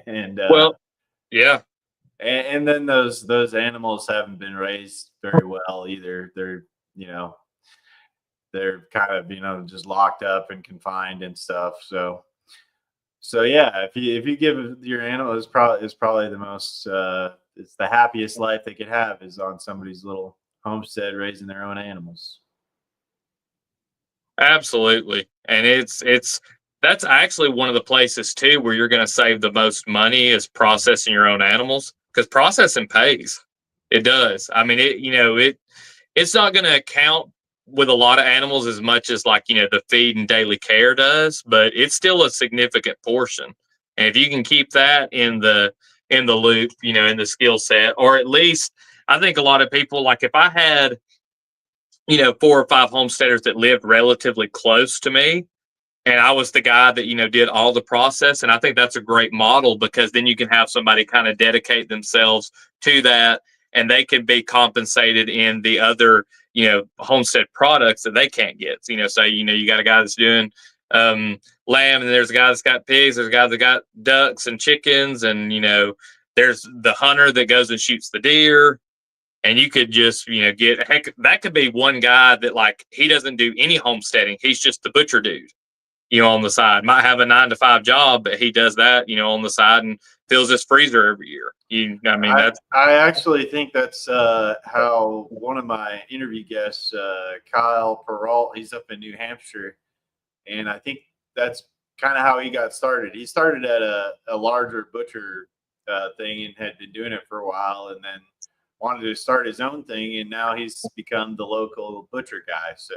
And yeah. And then those animals haven't been raised very well either. They're they're kind of just locked up and confined and stuff. So yeah, if you give your animal, is probably the most it's the happiest life they could have, is on somebody's little homestead raising their own animals. Absolutely. And that's actually one of the places too where you're going to save the most money, is processing your own animals, because processing pays. It does. I mean, it's not going to account with a lot of animals as much as the feed and daily care does, but it's still a significant portion. And if you can keep that in the loop, in the skill set, or at least, I think a lot of people, like if I had 4 or 5 homesteaders that lived relatively close to me, and I was the guy that did all the process, and I think that's a great model, because then you can have somebody kind of dedicate themselves to that, and they can be compensated in the other homestead products that they can't get. So you got a guy that's doing lamb, and there's a guy that's got pigs, there's a guy that got ducks and chickens, and there's the hunter that goes and shoots the deer. And you could just, that could be one guy that he doesn't do any homesteading. He's just the butcher dude, on the side. Might have a 9-to-5 job, but he does that, on the side, and fills his freezer every year. I actually think that's how one of my interview guests, Kyle Peralt, he's up in New Hampshire, and I think that's kind of how he got started. He started at a larger butcher thing and had been doing it for a while, and then wanted to start his own thing, and now he's become the local butcher guy. So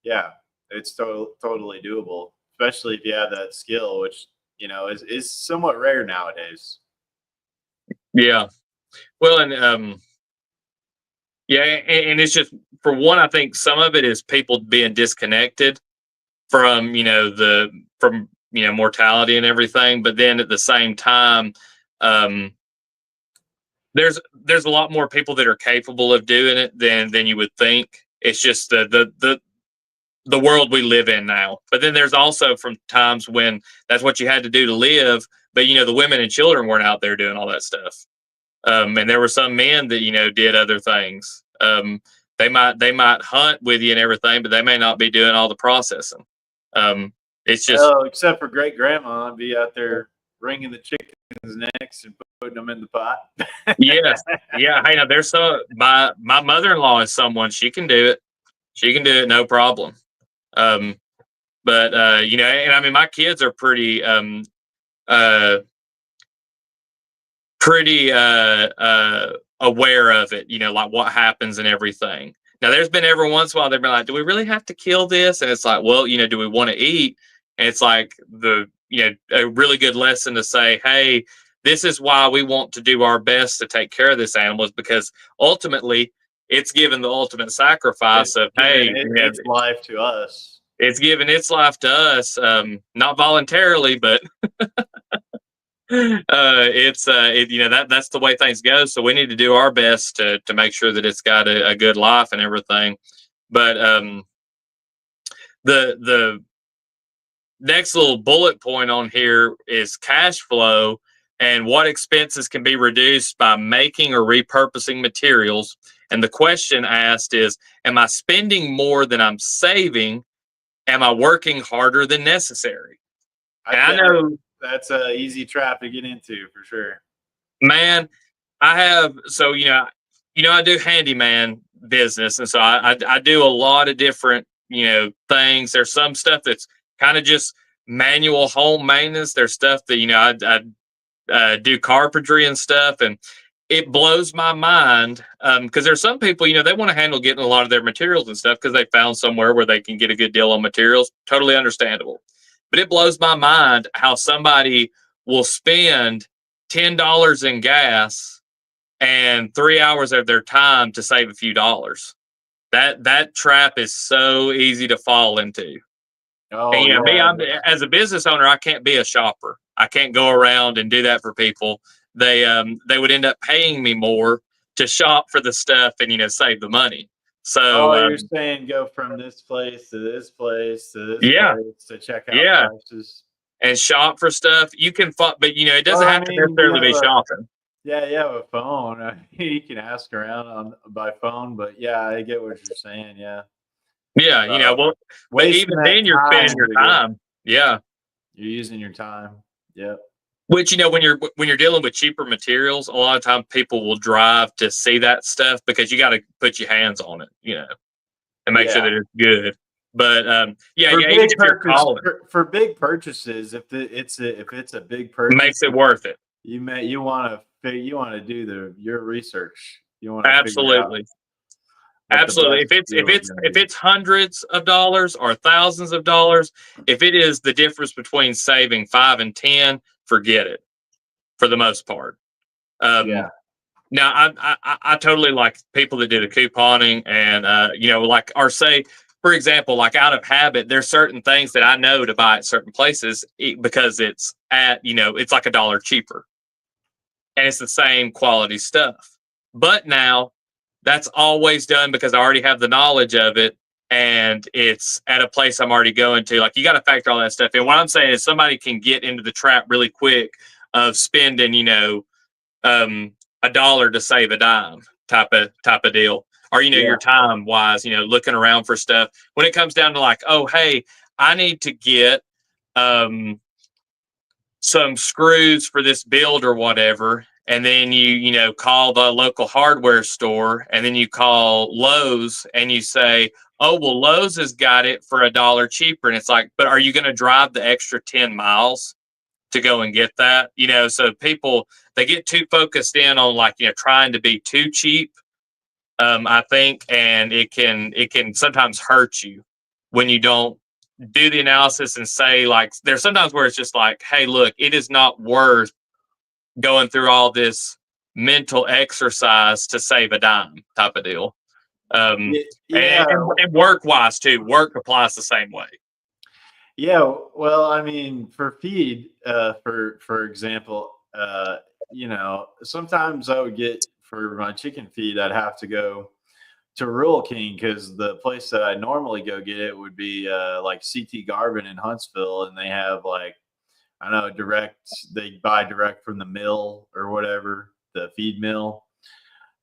yeah, it's totally doable, especially if you have that skill, which is somewhat rare nowadays. Yeah, well, and yeah, and it's just, for one, I think some of it is people being disconnected from mortality and everything, but then at the same time, there's a lot more people that are capable of doing it than you would think. It's just the world we live in now. But then there's also from times when that's what you had to do to live, but the women and children weren't out there doing all that stuff. And there were some men that did other things. They might hunt with you and everything, but they may not be doing all the processing. It's just, except for great grandma, I'd be out there wringing the chickens' necks and putting them in the pot. yes, yeah. Hey, now there's my mother-in-law is someone, she can do it. She can do it, no problem. But and I mean, my kids are pretty aware of it, like what happens and everything. Now, there's been every once in a while they've been like, "Do we really have to kill this?" And it's like, "Well, do we want to eat?" And it's like a really good lesson to say, "Hey, this is why we want to do our best to take care of this animal, is because ultimately it's given the ultimate sacrifice It's of, given hey, its life to us. it's given its life to us, not voluntarily, but that's the way things go. So we need to do our best to make sure that it's got a good life and everything." But the next little bullet point on here is cash flow and what expenses can be reduced by making or repurposing materials. And the question asked is, am I spending more than I'm saving? Am I working harder than necessary? And I know That's an easy trap to get into for sure. Man, I have I do handyman business, and so I do a lot of different things. There's some stuff that's kind of just manual home maintenance. There's stuff that I do carpentry and stuff, and it blows my mind because there's some people they want to handle getting a lot of their materials and stuff because they found somewhere where they can get a good deal on materials. Totally understandable, but it blows my mind how somebody will spend $10 in gas and 3 hours of their time to save a few dollars. That trap is so easy to fall into. Oh, And yeah. as a business owner, I can't be a shopper. I can't go around and do that for people. They would end up paying me more to shop for the stuff and save the money. So you're saying go from this place to this place to this yeah, place to check out yeah, prices. and shop for stuff. You can, but it doesn't Well, I have to mean, necessarily be shopping. Yeah, you have a phone. You can ask around by phone, but yeah, I get what you're saying. Yeah. Yeah, well, but Wasting even that then, you're time. spending your time. Yeah, You're using your time. Yep. which when you're dealing with cheaper materials, a lot of times people will drive to see that stuff because you got to put your hands on it, and make sure Yeah. that it's good. But For even big if you're calling, for big purchases, if it's a big purchase, makes it worth it. you want to do your research. You want to figure out Absolutely. what the Absolutely. best If it's deal if is it's going to if be. it's hundreds of dollars or thousands of dollars, if it is the difference between saving 5 and 10, forget it. For the most part. Yeah. Now, I totally like people that do the couponing and like, or say, for example, like out of habit, there's certain things that I know to buy at certain places because it's it's like $1 cheaper, and it's the same quality stuff. But now that's always done because I already have the knowledge of it, and it's at a place I'm already going to. Like, you got to factor all that stuff in. What I'm saying is somebody can get into the trap really quick of spending $1 to save a dime type of deal, or your time wise, looking around for stuff when it comes down to like, oh, hey, I need to get some screws for this build or whatever, and then you call the local hardware store, and then you call Lowe's and you say, oh, well, Lowe's has got it for $1 cheaper, and it's like, but are you going to drive the extra 10 miles to go and get that? So people, they get too focused in on like trying to be too cheap, I think, and it can sometimes hurt you when you don't do the analysis and say, like, there's sometimes where it's just like, hey, look, it is not worth going through all this mental exercise to save a dime type of deal. Yeah. And work wise too, work applies the same way. Yeah, well, I mean, for feed, for example, sometimes I would get for my chicken feed, I'd have to go to Rural King because the place that I normally go get it would be like CT Garvin in Huntsville, and they have like I don't know direct. They buy direct from the mill or whatever, the feed mill,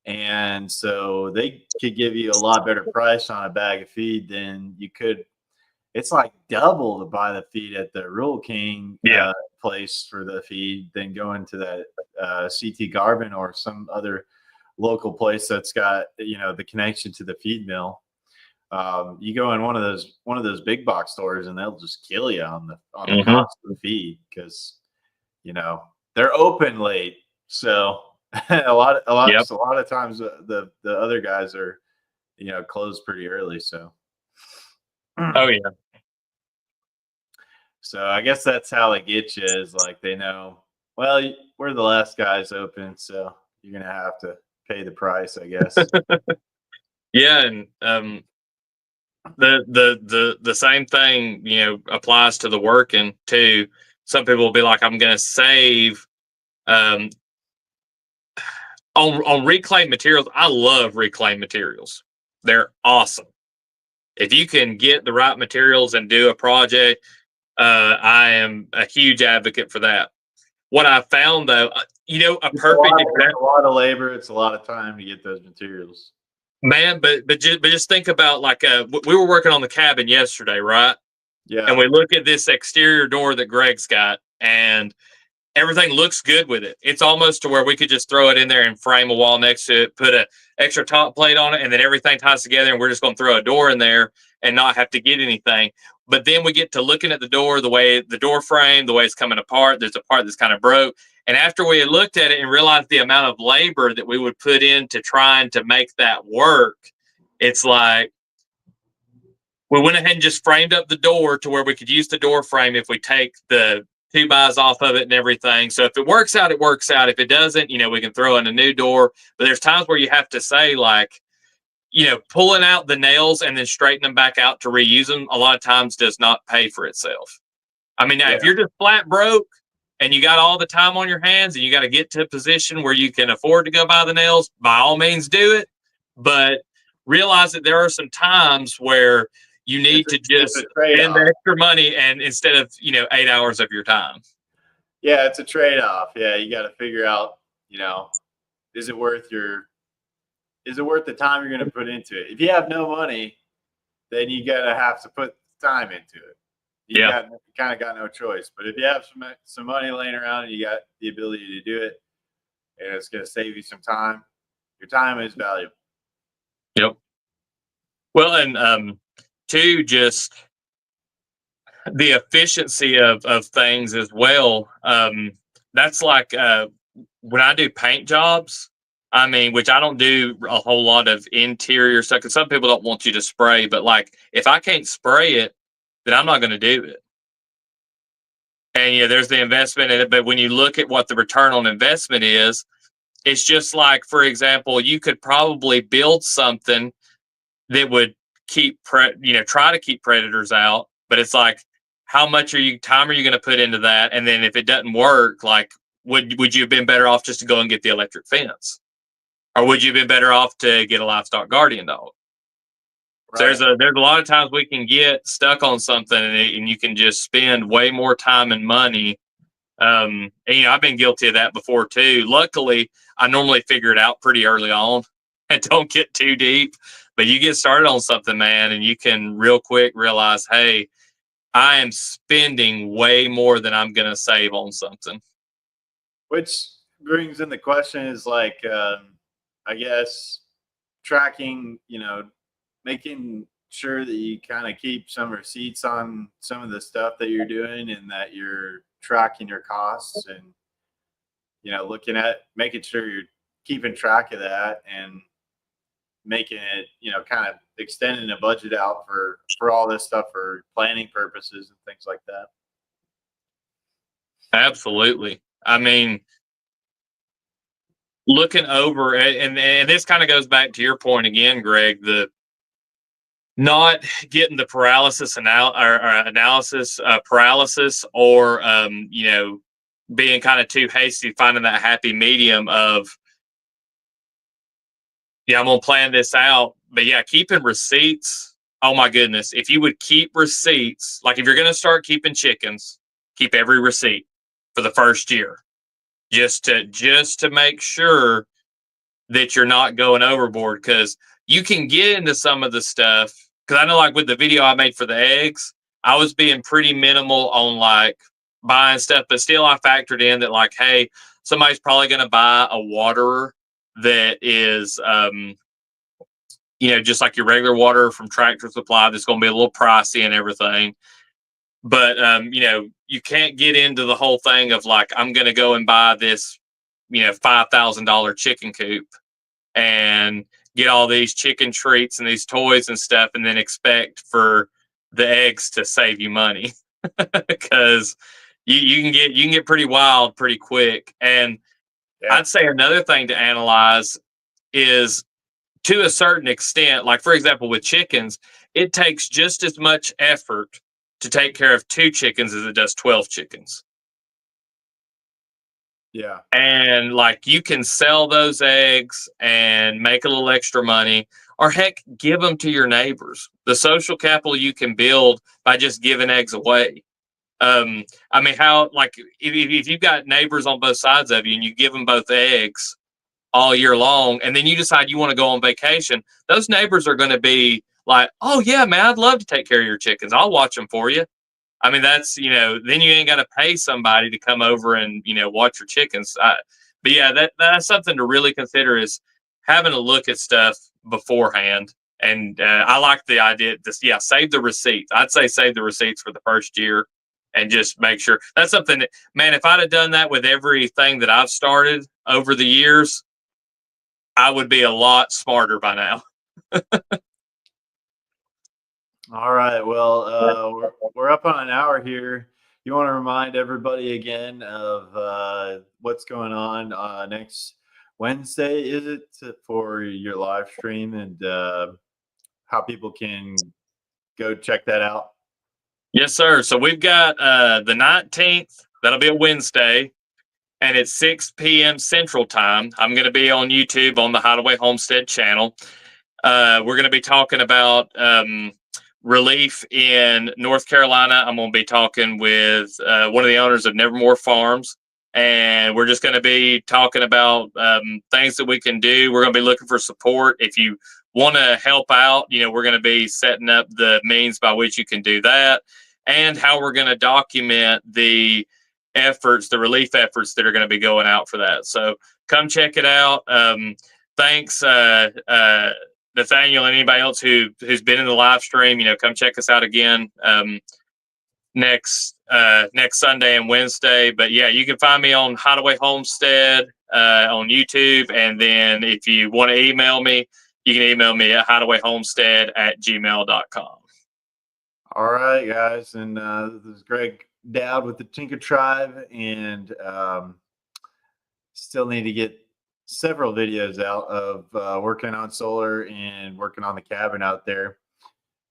and so they could give you a lot better price on a bag of feed than you could. It's like double to buy the feed at the Rural King place for the feed than going to that CT Garvin or some other local place that's got the connection to the feed mill. You go in one of those big box stores and they'll just kill you on the cost of the feed because they're open late. So a lot of times the other guys are close pretty early. So, Oh yeah. so I guess that's how they get you, is like they know, well, we're the last guys open, so you're gonna have to pay the price, I guess. Yeah, and the same thing applies to the working too. Some people will be like, I'm going to save um, on reclaimed materials. I love reclaimed materials. They're awesome. If you can get the right materials and do a project, I am a huge advocate for that. What I found though, a perfect example. A lot of labor. It's a lot of time to get those materials. Man, but just think about like we were working on the cabin yesterday, right? Yeah. And we look at this exterior door that Greg's got, and everything looks good with it. It's almost to where we could just throw it in there and frame a wall next to it, put a extra top plate on it, and then everything ties together, and we're just going to throw a door in there and not have to get anything. But then we get to looking at the door, the way the door frame, the way it's coming apart. There's a part that's kind of broke. And after we had looked at it and realized the amount of labor that we would put into trying to make that work, it's like we went ahead and just framed up the door to where we could use the door frame if we take the 2x off of it and everything. So if it works out, it works out. If it doesn't, we can throw in a new door. But there's times where you have to say, like, pulling out the nails and then straightening them back out to reuse them a lot of times does not pay for itself. I mean, now, if you're just flat broke and you got all the time on your hands and you got to get to a position where you can afford to go buy the nails, by all means do it. But realize that there are some times where you need to just spend the extra money and instead of 8 hours of your time. Yeah, it's a trade-off. Yeah, you got to figure out, is it worth the time you're going to put into it? If you have no money, then you gotta have to put time into it. You kind of got no choice. But if you have some money laying around and you got the ability to do it, and it's going to save you some time, your time is valuable. Yep. Well, and two, just the efficiency of things as well. That's like when I do paint jobs, I mean, which I don't do a whole lot of interior stuff because some people don't want you to spray, but like if I can't spray it, then I'm not going to do it. And there's the investment in it, but when you look at what the return on investment is, it's just like, for example, you could probably build something that would try to keep predators out, but it's like, how much time are you going to put into that? And then if it doesn't work, like, would you have been better off just to go and get the electric fence? Or would you have been better off to get a livestock guardian dog? Right. So there's a lot of times we can get stuck on something and you can just spend way more time and money. And I've been guilty of that before too. Luckily, I normally figure it out pretty early on and don't get too deep. But you get started on something, man, and you can real quick realize, hey, I am spending way more than I'm going to save on something. Which brings in the question is like, I guess, tracking, making sure that you kind of keep some receipts on some of the stuff that you're doing and that you're tracking your costs and, looking at making sure you're keeping track of that and making it, kind of extending a budget out for all this stuff for planning purposes and things like that. Absolutely. I mean, looking over, and this kind of goes back to your point again, Greg, the not getting the paralysis paralysis or, being kind of too hasty, finding that happy medium of, I'm going to plan this out. But keeping receipts. Oh my goodness. If you would keep receipts, like if you're going to start keeping chickens, keep every receipt for the first year, just to make sure that you're not going overboard. Cause you can get into some of the stuff. Cause I know like with the video I made for the eggs, I was being pretty minimal on like buying stuff, but still I factored in that like, hey, somebody's probably going to buy a waterer that is, just like your regular water from Tractor Supply that's going to be a little pricey and everything. But, you can't get into the whole thing of like, I'm going to go and buy this, $5,000 chicken coop and get all these chicken treats and these toys and stuff, and then expect for the eggs to save you money because you can get pretty wild pretty quick. And Yeah. I'd say another thing to analyze is, to a certain extent, like for example with chickens, it takes just as much effort to take care of 2 chickens as it does 12 chickens. Yeah. And like you can sell those eggs and make a little extra money, or heck, give them to your neighbors. The social capital you can build by just giving eggs away. I mean, how, like, if you've got neighbors on both sides of you and you give them both eggs all year long, and then you decide you want to go on vacation, those neighbors are going to be like, oh, yeah, man, I'd love to take care of your chickens. I'll watch them for you. I mean, that's, then you ain't got to pay somebody to come over and, watch your chickens. But yeah, that's something to really consider, is having a look at stuff beforehand. And I like the idea, save the receipts. I'd say save the receipts for the first year and just make sure. That's something that, man, if I'd have done that with everything that I've started over the years, I would be a lot smarter by now. All right. Well, we're up on an hour here. You want to remind everybody again of what's going on next Wednesday, is it, for your live stream, and how people can go check that out? Yes, sir. So we've got the 19th. That'll be a Wednesday, and it's 6 p.m. Central Time. I'm going to be on YouTube on the Hideaway Homestead channel. We're going to be talking about relief in North Carolina. I'm going to be talking with one of the owners of Nevermore Farms, and we're just going to be talking about things that we can do. We're going to be looking for support. If you want to help out, we're going to be setting up the means by which you can do that, and how we're going to document the efforts, the relief efforts that are going to be going out for that. So come check it out. Thanks, Nathaniel, and anybody else who's been in the live stream. Come check us out again next Sunday and Wednesday. But yeah, you can find me on Hideaway Homestead on YouTube, and then if you want to email me, you can email me at hideawayhomestead@gmail.com. All right, guys, and this is Greg Dowd with the Tinker Tribe, and still need to get several videos out of working on solar and working on the cabin out there.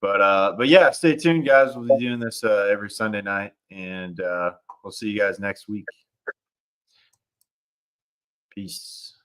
But yeah, stay tuned, guys. We'll be doing this every Sunday night, and we'll see you guys next week. Peace.